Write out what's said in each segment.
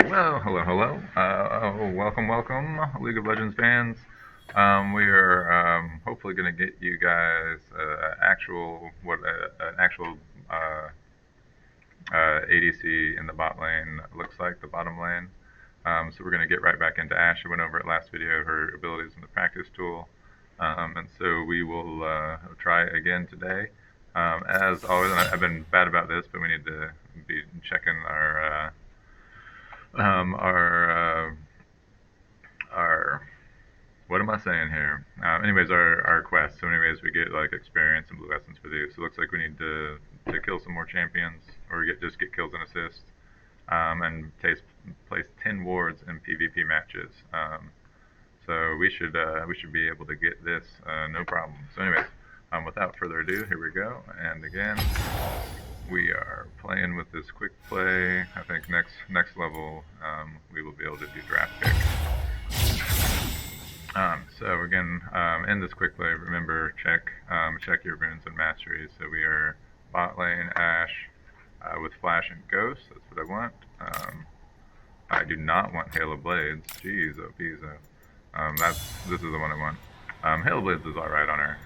Well, hello. Welcome, League of Legends fans. We are hopefully going to get you guys an actual uh, ADC in the bot lane looks like, the bottom lane. So we're going to get right back into Ashe. I went over it last video, her abilities in the practice tool, and so we will try again today. As always, and I've been bad about this, but we need to be checking our what am I saying here? Anyways, our quest. So anyways, we get like experience and blue essence for these. So it looks like we need to kill some more champions, or just get kills and assists, and place 10 wards in PvP matches. So we should be able to get this no problem. So anyways, without further ado, here we go. And again, we are playing with this quick play. I think next level we will be able to do draft pick. So again, in this quick play, remember check your runes and masteries. So we are bot lane Ashe with flash and ghost. That's what I want. I do not want Hail of Blades. Jeez, oh Pisa. This is the one I want. Hail of Blades is all right on her,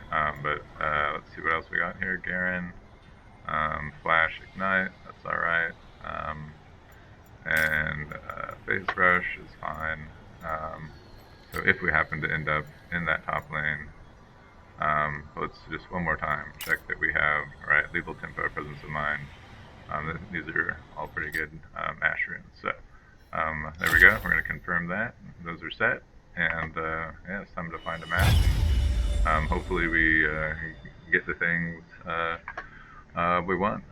but let's see what else we got here. Garen, flash ignite. That's all right. And phase rush is fine. So if we happen to end up in that top lane, let's just one more time check that we have lethal tempo, presence of mind. These are all pretty good Ashe runes. So there we go. We're going to confirm that those are set, and yeah, it's time to find a match. Hopefully we get the things we want.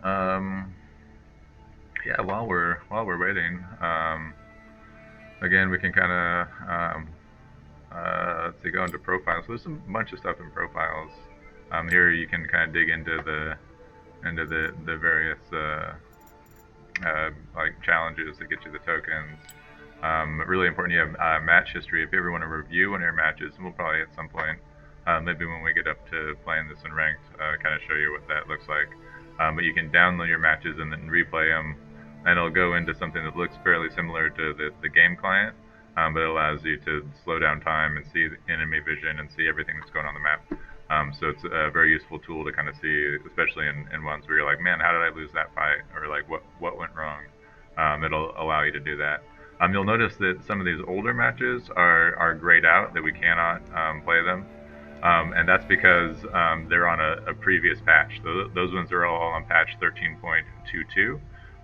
Yeah, while we're waiting, again we can kind of let's see, go into profiles. So there's a bunch of stuff in profiles. Here you can kind of dig into the various like challenges that get you the tokens. Really important, you have match history. If you ever want to review one of your matches, and we'll probably at some point, maybe when we get up to playing this in ranked, kind of show you what that looks like. But you can download your matches and then replay them, and it'll go into something that looks fairly similar to the game client. But it allows you to slow down time and see the enemy vision and see everything that's going on the map. So it's a very useful tool to kind of see, especially in ones where you're like, man, how did I lose that fight? Or like, what went wrong? It'll allow you to do that. You'll notice that some of these older matches are grayed out, that we cannot play them. And that's because they're on a previous patch. Those ones are all on patch 13.22,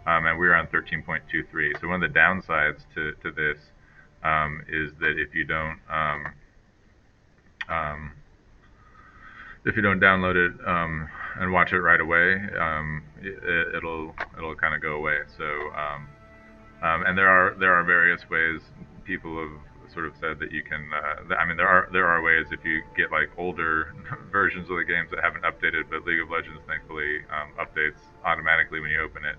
and we're on 13.23. So one of the downsides to this is that if you don't download it and watch it right away, it'll kind of go away. So and there are various ways people have sort of said that you can. I mean, there are ways if you get like older versions of the games that haven't updated, but League of Legends thankfully updates automatically when you open it.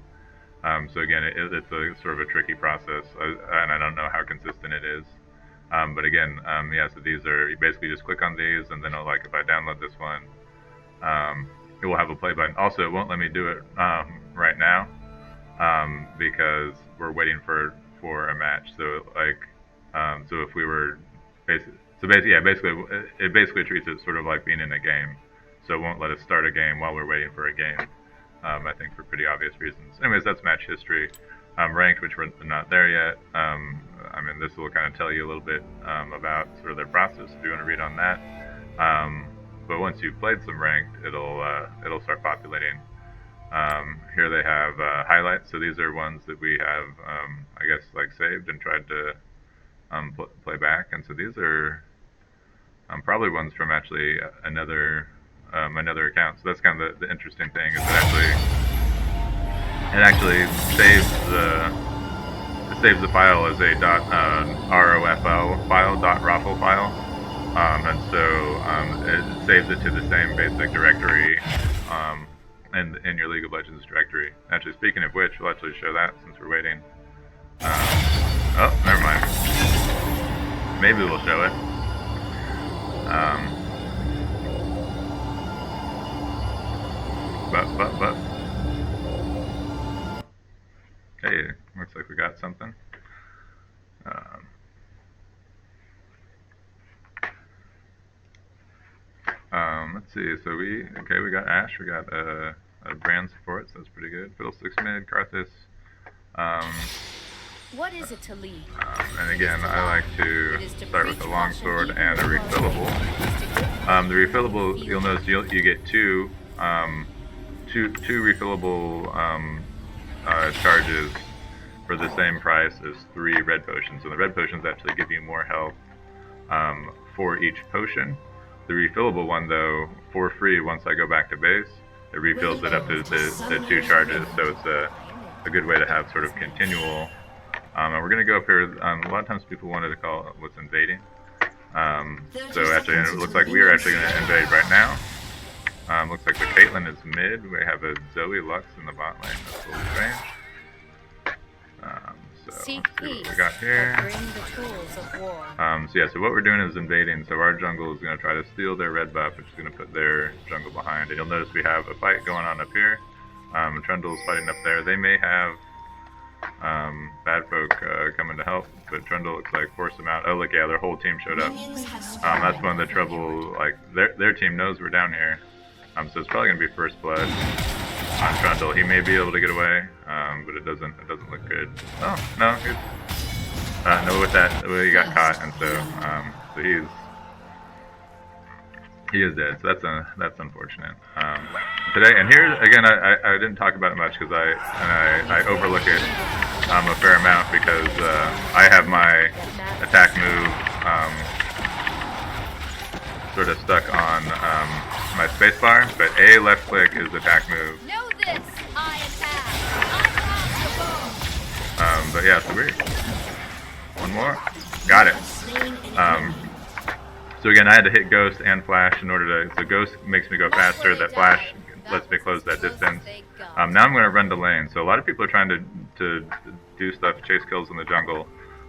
So again, it's a sort of a tricky process, and I don't know how consistent it is. But again, yeah, so these are, you basically just click on these, and then like if I download this one, it will have a play button. Also, it won't let me do it right now because we're waiting for a match. So like, so if we were basically it basically treats it sort of like being in a game. So it won't let us start a game while we're waiting for a game. I think for pretty obvious reasons. Anyways, that's match history. Ranked, which we're not there yet. I mean, this will kind of tell you a little bit about sort of their process if you want to read on that. But once you've played some ranked, it'll start populating. Here they have highlights. So these are ones that we have, I guess, like saved and tried to play back. And so these are probably ones from actually another account. So that's kind of the interesting thing, is it actually saves the file as a .rofl file, .raffle file, and so it saves it to the same basic directory in your League of Legends directory. Actually, speaking of which, we'll actually show that since we're waiting. Oh, never mind. Maybe we'll show it. But hey, looks like we got something. let's see. So we got Ashe. We got a brand support, so that's pretty good. Fiddlesticks mid, Karthus. What is it to lead? And again, I like to start with a longsword and a refillable. The refillable, you'll notice you get two refillable charges for the same price as 3 red potions. So the red potions actually give you more health for each potion. The refillable one, though, for free once I go back to base, it refills it up to the 2 charges. So it's a good way to have sort of continual. And we're going to go up here. A lot of times people wanted to call it what's invading. So actually, it looks like we are actually going to invade right now. Looks like the Caitlyn is mid. We have a Zoe Lux in the bot lane. That's a little strange. So let's see what we got here. So yeah, so what we're doing is invading. So our jungle is going to try to steal their red buff, which is going to put their jungle behind. And you'll notice we have a fight going on up here. Trundle's fighting up there. They may have bad folk coming to help, but Trundle looks like forced them out. Oh look, yeah, their whole team showed up. That's one of the trouble. Like their team knows we're down here. So it's probably gonna be first blood on Trundle. He may be able to get away, but it doesn't look good. Oh no, no, with that he got caught, and so he is dead. So that's unfortunate. Today, and here again, I didn't talk about it much because I overlook it a fair amount because I have my attack move sort of stuck on my spacebar, but A left click is the attack move. Know this, I attack. But yeah, so weird. One more, got it. So again, I had to hit Ghost and Flash in order to. So Ghost makes me go faster. That Flash lets me close that distance. Now I'm going to run to lane. So a lot of people are trying to do stuff, chase kills in the jungle,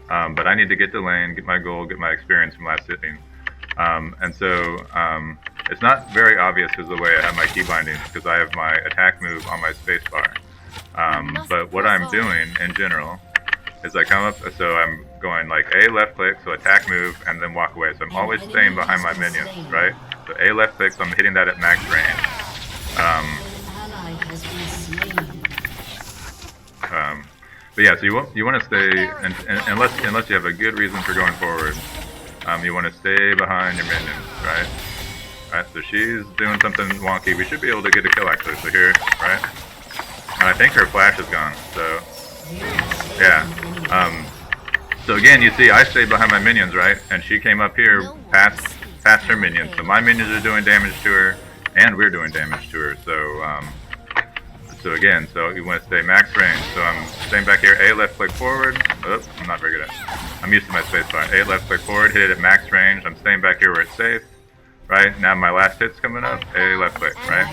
but I need to get to lane, get my goal, get my experience from last sitting. And so it's not very obvious because of the way I have my key bindings, because I have my attack move on my spacebar. But what I'm doing in general is I come up, so I'm going like A left click, so attack move, and then walk away. So I'm always staying behind my minions, right? So A left click, so I'm hitting that at max range. But yeah, so you want to stay, unless you have a good reason for going forward, you want to stay behind your minions, right? Alright, so she's doing something wonky. We should be able to get a kill actually. So here, right? And I think her flash is gone, so yeah. So again, you see I stayed behind my minions, right? And she came up here past her minions. So my minions are doing damage to her, and we're doing damage to her. So again, so you want to stay max range. So I'm staying back here. A left click forward. Oops, I'm not very good at it. I'm used to my spacebar. A left click forward, hit it at max range. I'm staying back here where it's safe. Right now my last hit's coming up. A left click. Right.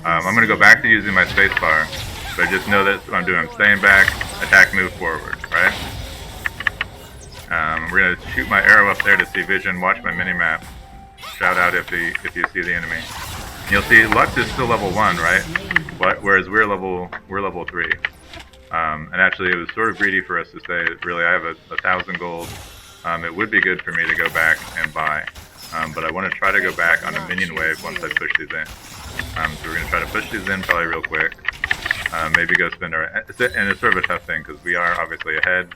I'm gonna go back to using my spacebar, but just know that's what I'm doing. I'm staying back. Attack move forward. Right. We're gonna shoot my arrow up there to see vision. Watch my mini map. Shout out if you see the enemy. You'll see Lux is still level 1, right? Whereas we're level 3. And actually, it was sort of greedy for us to say, really, I have 1,000 gold. It would be good for me to go back and buy, but I want to try to go back on a minion wave once I push these in. So we're gonna try to push these in probably real quick. Maybe go spend our, and it's sort of a tough thing because we are obviously ahead,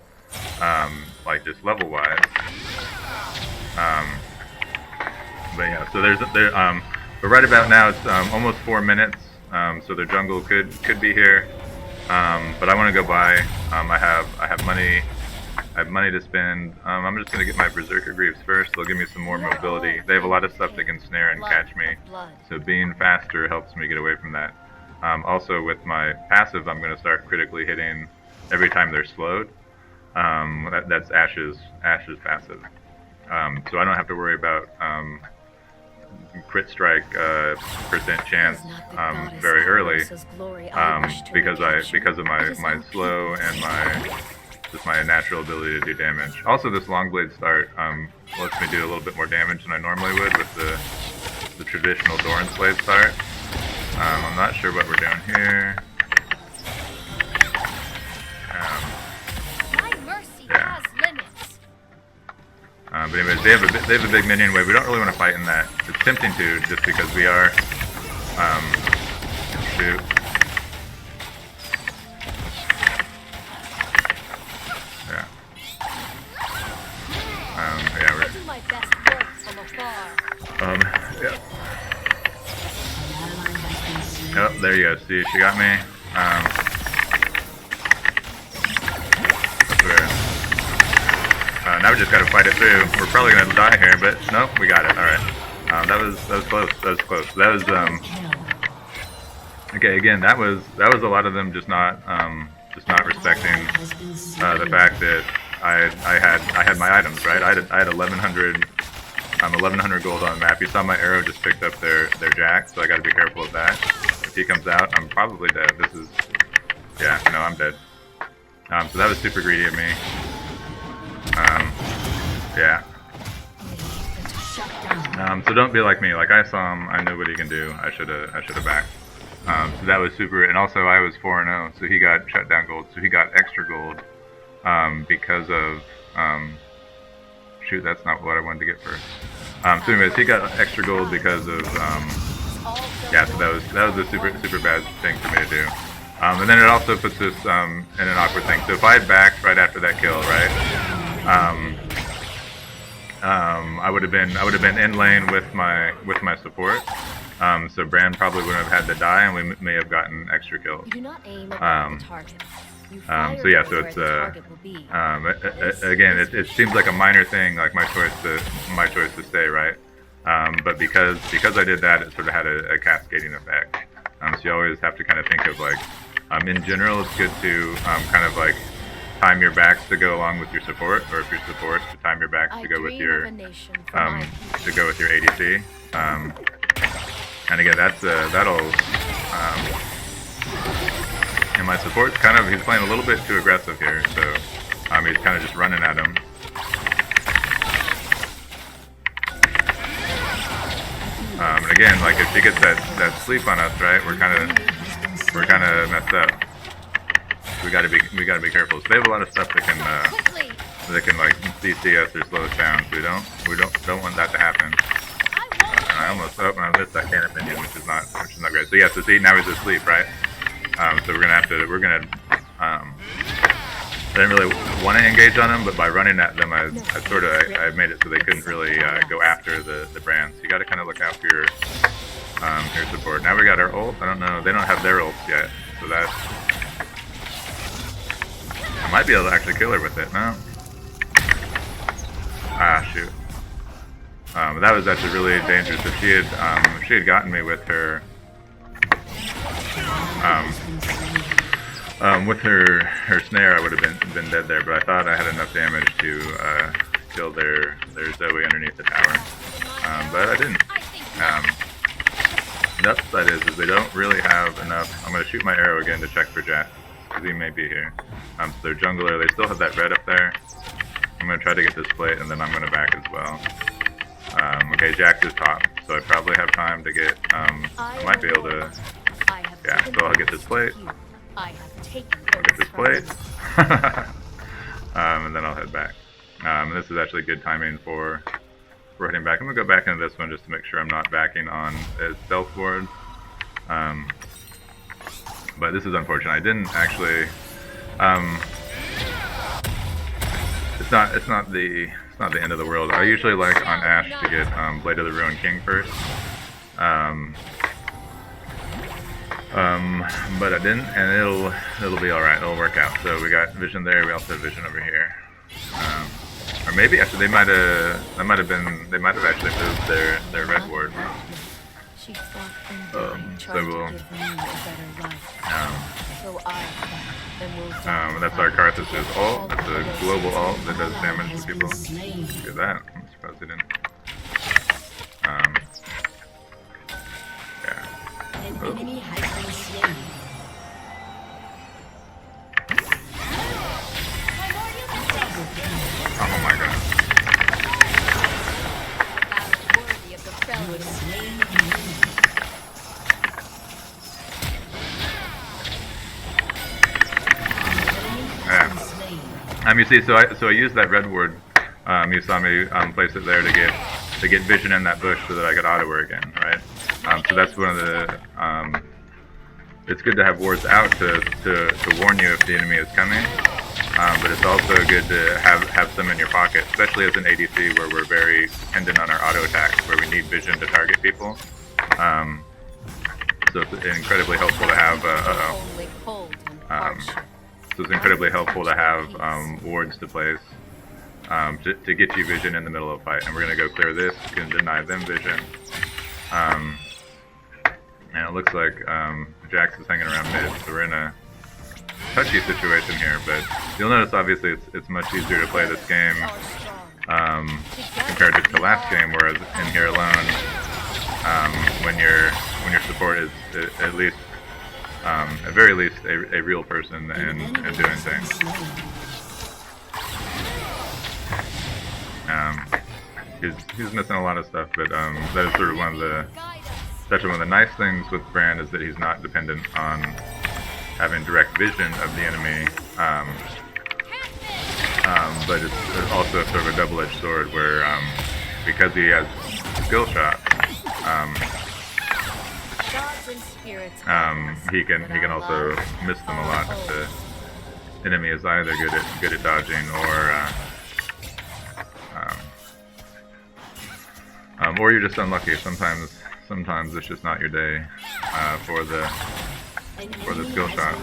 like just level wise. But yeah, so but right about now it's almost 4 minutes, so their jungle could be here, but I want to go buy. I have money to spend. I'm just gonna get my Berserker Greaves first. They'll give me some more mobility. They have a lot of stuff that can snare and catch me, so being faster helps me get away from that. Also with my passive, I'm gonna start critically hitting every time they're slowed. That's Ashe's passive, so I don't have to worry about crit strike percent chance very early because of my slow and my natural ability to do damage. Also, this long blade start lets me do a little bit more damage than I normally would with the traditional Doran's blade start. I'm not sure what we're doing here. But anyways, they have a big minion wave. We don't really want to fight in that. It's tempting to, just because we are. Shoot. Yeah. Yeah. We're. Do my best work from afar. Yeah. Oh, there you go. See, she got me. Now we just gotta fight it through. We're probably gonna die here, but nope, we got it. All right. That was close. That was close. That was okay. Again, that was a lot of them just not respecting the fact that I had my items, right. I had 1100 gold on the map. You saw my arrow just picked up their jack, so I got to be careful of that. If he comes out, I'm probably dead. This is, yeah, no, I'm dead. So that was super greedy of me. Yeah. So don't be like me. Like, I saw him, I knew what he can do. I should have backed. So that was super. And also I was 4-0, so he got shut down gold. So he got extra gold because of shoot, that's not what I wanted to get first. So anyways, he got extra gold because of yeah. So that was a super bad thing for me to do. And then it also puts us in an awkward thing. So if I had backed right after that kill, right, I would have been in lane with my support. So Bran probably wouldn't have had to die, and we may have gotten extra kills. You do not aim at the target. So yeah, so it's again, it seems like a minor thing, like my choice to stay, right? But because I did that, it sort of had a cascading effect. So you always have to kind of think of like, in general, it's good to kind of like time your backs to go along with your support, or if your support, to time your backs to go with your ADC. And again, that'll. And my support's kind of, he's playing a little bit too aggressive here, so he's kind of just running at him. And again, like if she gets that sleep on us, right, we're kind of messed up. We gotta be careful. So they have a lot of stuff that can like CC us or slow us down. So we don't want that to happen. I almost I missed that cannon minion, which is not great. So yeah, so see, now he's asleep, right? So I didn't really want to engage on them, but by running at them, I made it so they couldn't really go after the brands. So you got to kind of look out for your support. Now we got our ult. I don't know, they don't have their ults yet, so that I might be able to actually kill her with it. No. Ah, shoot. That was actually really dangerous. If she had gotten me with her. With her snare, I would have been dead there, but I thought I had enough damage to kill their Zoe underneath the tower, but I didn't. The upside is they don't really have enough. I'm going to shoot my arrow again to check for Jack, because he may be here. So their jungler, they still have that red up there. I'm going to try to get this plate, and then I'm going to back as well. Okay, Jax is top, so I probably have time to get, I might be able to, yeah, so I'll get this plate. I'll get this plate. And then I'll head back. And this is actually good timing for heading back. I'm going to go back into this one just to make sure I'm not backing on his stealth ward. But this is unfortunate. I didn't actually, it's not the end of the world. I usually like on Ashe to get Blade of the Ruined King first. But I didn't, and it'll be all right. It'll work out. So we got vision there. We also have vision over here. Or maybe actually they might have actually moved their red ward. So we'll. That's our Karthus's ult. That's a global ult that does damage to people. Look at that. I'm surprised they didn't. Yeah. Oh. Oh my god. Yeah. You see, so I used that red ward you saw me place it there to get vision in that bush so that I could auto her again, right? So that's one of the. It's good to have wards out to warn you if the enemy is coming, but it's also good to have some in your pocket, especially as an ADC where we're very dependent on our auto attacks, where we need vision to target people. So it's incredibly helpful to have. So it's incredibly helpful to have wards to place to get you vision in the middle of a fight. And we're gonna go clear this, gonna deny them vision. And it looks like Jax is hanging around mid, so we're in a touchy situation here. But you'll notice, obviously, it's much easier to play this game compared to last game, whereas in here alone, when your support is at least, at very least, a real person and doing things. He's missing a lot of stuff, but that is sort of one of the nice things with Brand is that he's not dependent on having direct vision of the enemy, but it's also sort of a double-edged sword where because he has skill shot, he can also miss them a lot if the enemy is either good at dodging or you're just unlucky. Sometimes it's just not your day for the skill shot.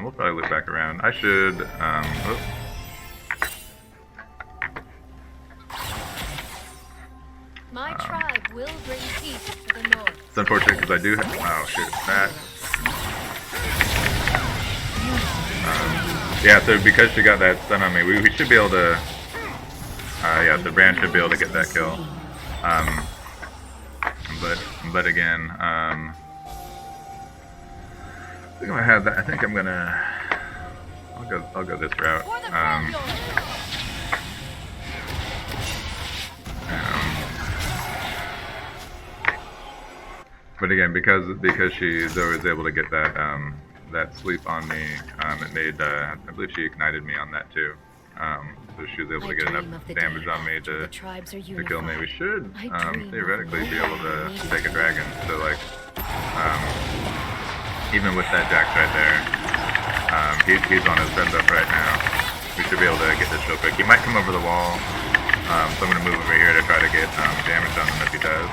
We'll probably look back around. I should. My tribe will bring peace to the north. It's unfortunate because I do have. Oh shit! That. Yeah. So because she got that stun on me, we should be able to. Yeah. So Brand should be able to get that kill. But again, I think I'm gonna have that. I think I'm gonna. I'll go this route. But again, because Zoe was able to get that sleep on me, it made I believe she ignited me on that too. So she was able to get enough damage on me to kill me. We should theoretically be able to take a dragon. So like even with that Jax right there, he's on his bend up right now. We should be able to get this real quick. He might come over the wall, so I'm gonna move over here to try to get damage on him if he does.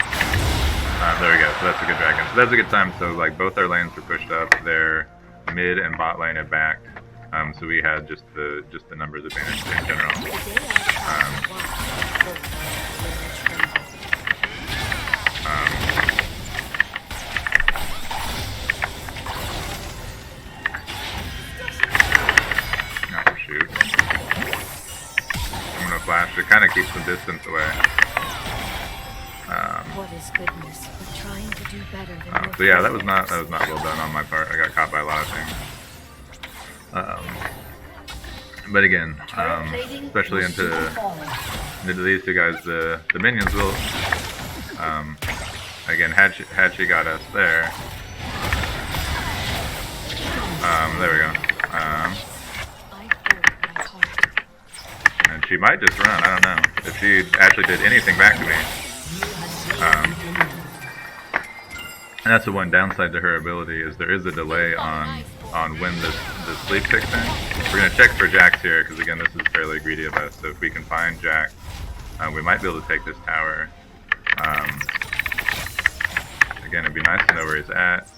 There we go, so that's a good dragon. So that's a good time, so like both our lanes were pushed up, their mid and bot lane had backed, so we had just the numbers advantage in general. Oh shoot. I'm gonna flash to kind of keep some distance away. What is goodness? We're trying to do better than so yeah, that was not well done on my part. I got caught by a lot of things. But again, especially into these two guys, the minions will. Again, had she got us there. There we go. And she might just run. I don't know if she actually did anything back to me. And that's the one downside to her ability is there is a delay on when the sleep kicks in. We're gonna check for Jax here because again this is fairly greedy of us. So if we can find Jax, we might be able to take this tower. Again, it'd be nice to know where he's at.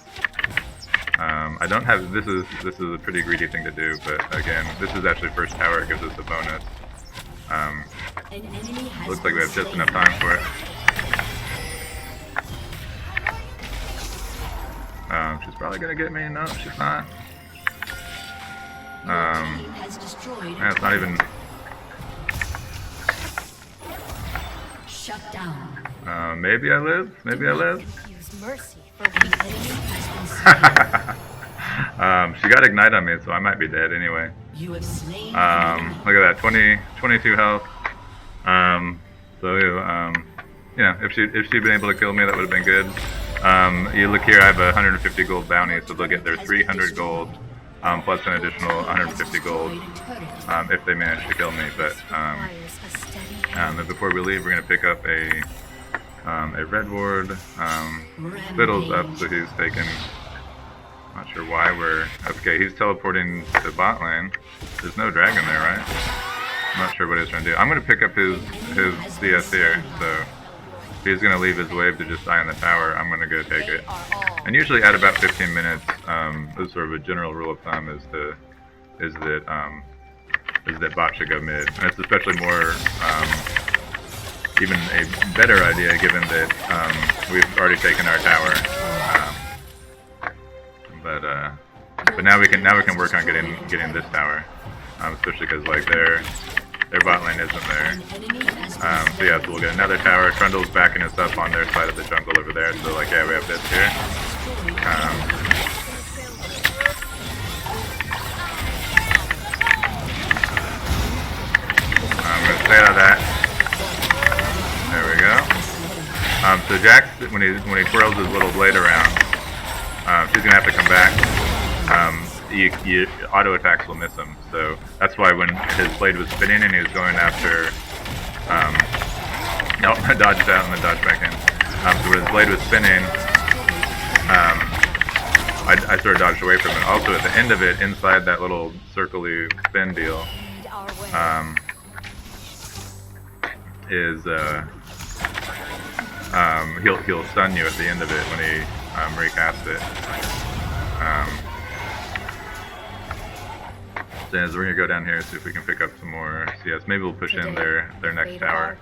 I don't have this is a pretty greedy thing to do, but again this is actually first tower. It gives us a bonus. Looks like we have just enough time for it. She's probably gonna get me. No, she's not. Yeah, it's not even. Shut down. Maybe I live. Maybe I live. She got ignite on me, so I might be dead anyway. You have slain. Look at that, 22 health. So, you know, if she'd been able to kill me, that would have been good. You look here, I have a 150 gold bounty, so they'll get their 300 gold, plus an additional 150 gold, if they manage to kill me. But, before we leave, we're going to pick up a red ward. Fiddle's up, so he's taken, not sure why we're, okay, he's teleporting to bot lane. There's no dragon there, right? I'm not sure what he's trying to do. I'm going to pick up his CS here, so if he's going to leave his wave to just die in the tower, I'm going to go take it. And usually at about 15 minutes, this is sort of a general rule of thumb, is that bot should go mid. And it's especially more, even a better idea given that we've already taken our tower. But now we can work on getting this tower, especially because like their bot lane isn't there. So yeah, so we'll get another tower. Trundle's backing us up on their side of the jungle over there. So like yeah, we have this here. I'm gonna stay out of that. There we go. So Jax, when he twirls his little blade around, she's gonna have to come back. Auto attacks will miss him, so that's why when his blade was spinning and he was going after, no, I dodged out and then dodged back in. So when his blade was spinning, I sort of dodged away from it. Also at the end of it, inside that little circle-y spin deal, he'll stun you at the end of it when he recasts it. So we're gonna go down here, see if we can pick up some more CS. Maybe we'll push in their next tower.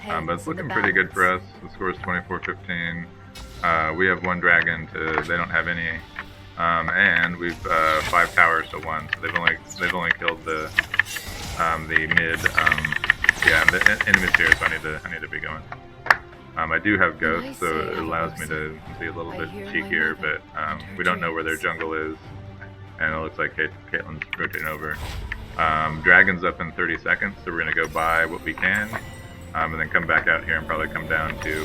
But it's looking pretty good for us. The score is 24-15. We have one dragon to they don't have any, and we've 5 towers to 1. So they've only killed the mid. Yeah, the enemy's here, so I need to be going. I do have ghosts, so it allows me to be a little bit cheekier, but we don't know where their jungle is. And it looks like Caitlyn's rotating over. Dragon's up in 30 seconds, so we're going to go buy what we can, and then come back out here and probably come down to...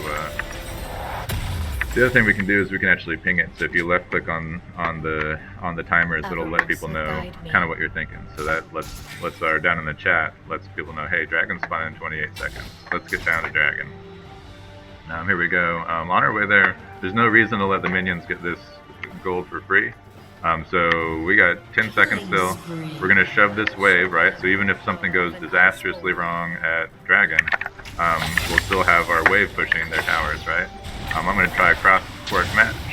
the other thing we can do is we can actually ping it. So if you left click on the timers, it'll let people know kind of what you're thinking. So that lets our down in the chat lets people know, hey, dragon's spawning in 28 seconds. Let's get down to dragon. Here we go. On our way there, there's no reason to let the minions get this gold for free. So we got 10 seconds still. We're going to shove this wave, right? So even if something goes disastrously wrong at dragon, we'll still have our wave pushing their towers, right? I'm going to try a cross-court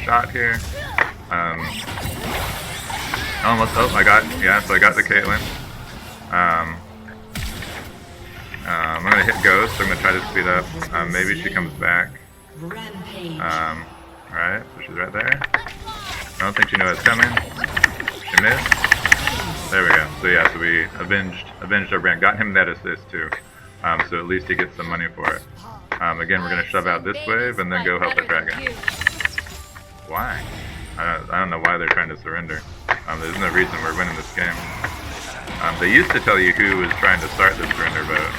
shot here. Almost, oh, I got the Caitlyn. I'm going to hit Ghost, so I'm going to try to speed up. Maybe she comes back. Alright, so she's right there. I don't think she knew I was coming. She missed. There we go. So yeah, so we avenged our brand. Got him that assist too. So at least he gets some money for it. Again, we're going to shove out this wave and then go help the dragon. Why? I don't know why they're trying to surrender. There's no reason we're winning this game. They used to tell you who was trying to start the surrender vote.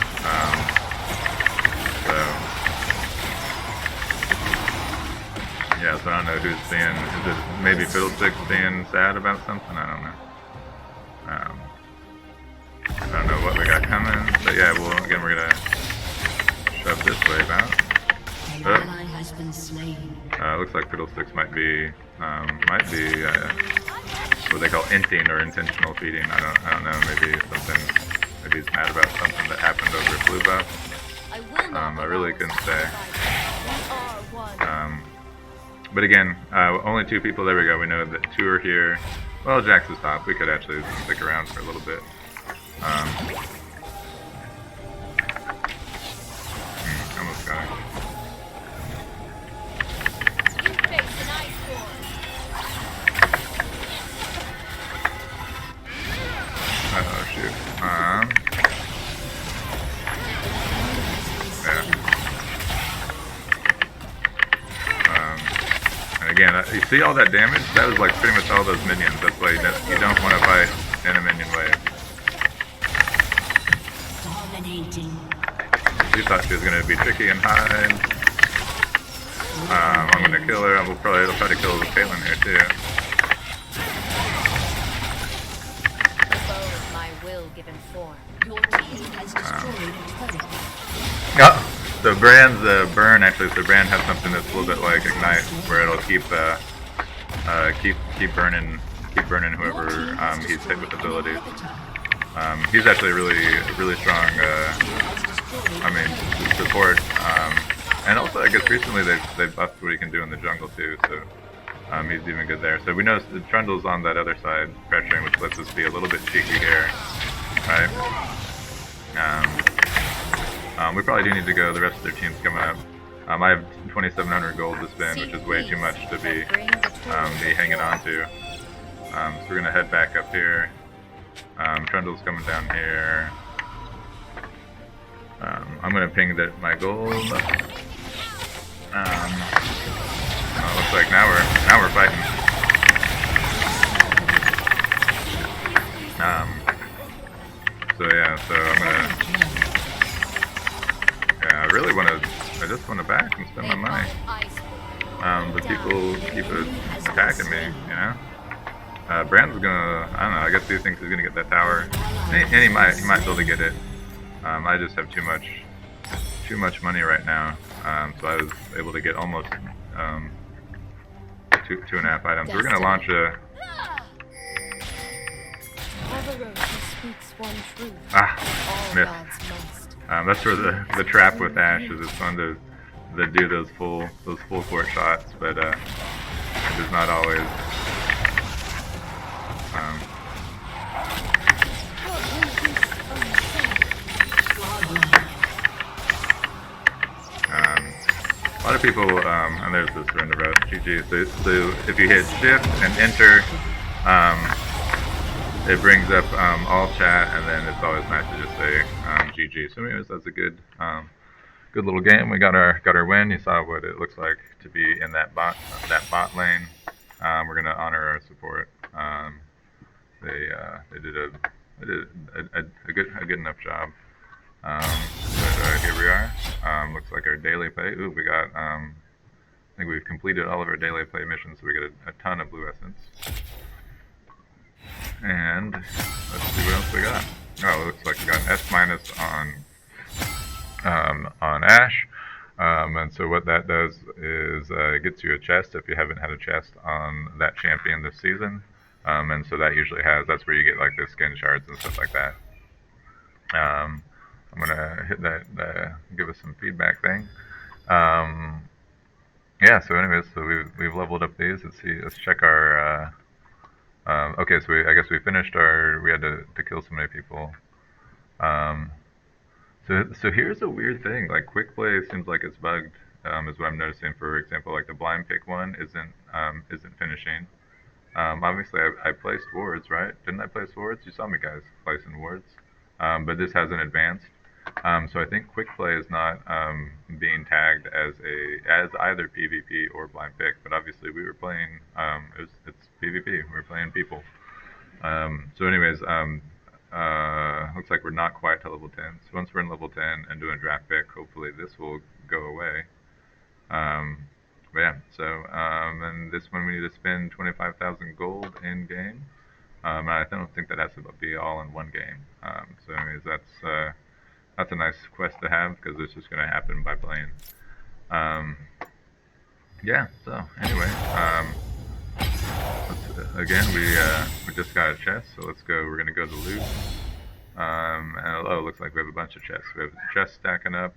Yeah, so I don't know who's being, is it maybe Fiddlesticks being sad about something? I don't know. I don't know what we got coming, but yeah, well, again, we're gonna shove this wave out. Looks like Fiddlesticks might be what they call inting or intentional feeding. I don't know. Maybe he's mad about something that happened over blue buff. I really couldn't say. But again, only 2 people. There we go. We know that 2 are here. Well, Jax is top. We could actually stick around for a little bit. Almost got it. Oh shoot. Yeah. And again, you see all that damage? That was like pretty much all those minions. That's why you don't want to fight in a minion wave. Dominating. She thought she was gonna be tricky and hide. I'm gonna kill her. It'll try to kill Caitlyn here too. The bow is my will given form. Your team has destroyed a turret. Oh, so Brand's burn actually. So Brand has something that's a little bit like Ignite, where it'll keep burning whoever he's hit with abilities. He's actually really strong. Support. And also, I guess recently they've buffed what he can do in the jungle too. So he's even good there. So we know the Trundle's on that other side pressuring, which lets us be a little bit cheeky here, right? We probably do need to go. The rest of their team's coming up. I have 2,700 gold to spend, which is way too much to be me hanging on to. So we're gonna head back up here. Trundle's coming down here. I'm gonna ping my gold. Looks like now we're fighting. So I'm gonna. Yeah, I just want to back and spend my money. But people keep attacking me, you know? Brand's gonna, I don't know, I guess he thinks he's gonna get that tower. And he might be able to get it. I just have too much money right now. So I was able to get almost 2.5 items. So we're gonna launch a missed. That's where the trap with Ashe is. It's fun to do those full court shots, but it is not always. A lot of people, and there's the surrender route, GG. So if you hit shift and enter, it brings up all chat, and then it's always nice to just say GG. So anyways, that's a good little game. We got our win. You saw what it looks like to be in that bot lane. We're gonna honor our support. They did a good enough job. But here we are. Looks like our daily play. Ooh, we got. I think we've completed all of our daily play missions, so we get a ton of blue essence. And let's see what else we got. Oh, it looks like we got an S- on Ashe. And so what that does is it gets you a chest if you haven't had a chest on that champion this season. And so that usually that's where you get like the skin shards and stuff like that. I'm gonna hit that, give us some feedback thing. Yeah. So anyways, so we've leveled up these. Let's check our. Okay, so I guess we finished we had to kill so many people. So here's a weird thing. Like quick play seems like it's bugged. Is what I'm noticing. For example, like the blind pick one isn't finishing. Obviously I placed wards, right? Didn't I place wards? You saw me guys placing wards. But this hasn't advanced. So I think quick play is not being tagged as either PvP or blind pick. But obviously we were playing. It's PvP. We were playing people. So anyways, looks like we're not quite to level 10. So once we're in level 10 and doing draft pick, hopefully this will go away. But yeah, so and this one we need to spend 25,000 gold in game. And I don't think that has to be all in one game. So anyways, that's a nice quest to have because it's just going to happen by playing. Yeah. So anyway, again we just got a chest, so let's go. We're going to go to loot. And it looks like we have a bunch of chests. We have chests stacking up.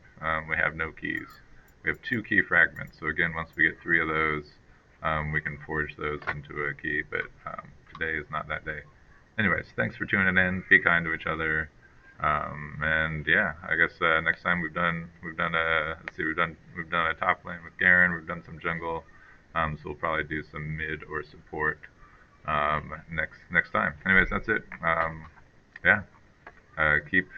We have no keys. We have 2 key fragments. So again, once we get 3 of those, we can forge those into a key. But today is not that day. Anyways, thanks for tuning in. Be kind to each other. And yeah, I guess next time we've done a top lane with Garen. We've done some jungle. So we'll probably do some mid or support next time. Anyways, that's it. Yeah. Keep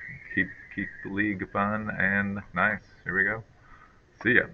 the league fun and nice. Here we go. See ya.